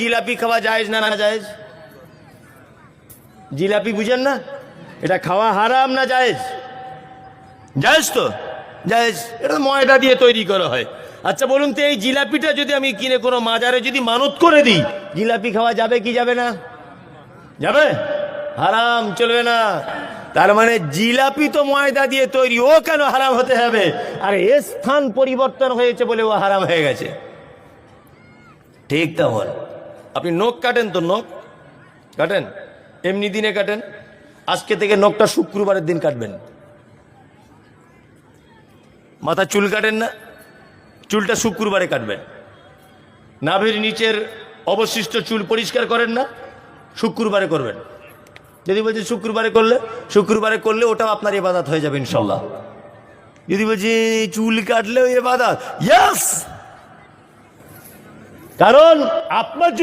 জিলাপি খাওয়া জায়েজ না না জায়েজ? জিলাপি বুঝেন না? এটা খাওয়া হারাম না জায়েজ? জায়েজ তো, জায়েজ। এটা ময়দা দিয়ে তৈরি করা হয়। আচ্ছা বলুন তো, এই জিলাপিটা যদি আমি কিনে কোনো মাজারে যদি মানত করে দিই, জিলাপি খাওয়া যাবে কি যাবে না? যাবে? হারাম, চলবে না। তার মানে জিলাপি তো ময়দা দিয়ে তৈরি, ও কেন হারাম হতে হবে? আর এর স্থান পরিবর্তন হয়েছে বলে ও হারাম হয়ে গেছে। ঠিক তেমন আপনি নখ কাটেন তো, নখ কাটেন এমনি দিনে কাটেন, আজকে থেকে নখটা শুক্রবারের দিন কাটবেন। মাথা চুল কাটেন না, চুলটা শুক্রবারে কাটবেন। নাভির নিচের অবশিষ্ট চুল পরিষ্কার করেন না, শুক্রবারে করবেন। যদি বলছি শুক্রবারে করলে ওটাও আপনার ইবাদত হয়ে যাবে ইনশাল্লাহ। যদি বলছি চুল কাটলেও ইবাদত, ইয়েস। কারণ আপনার যদি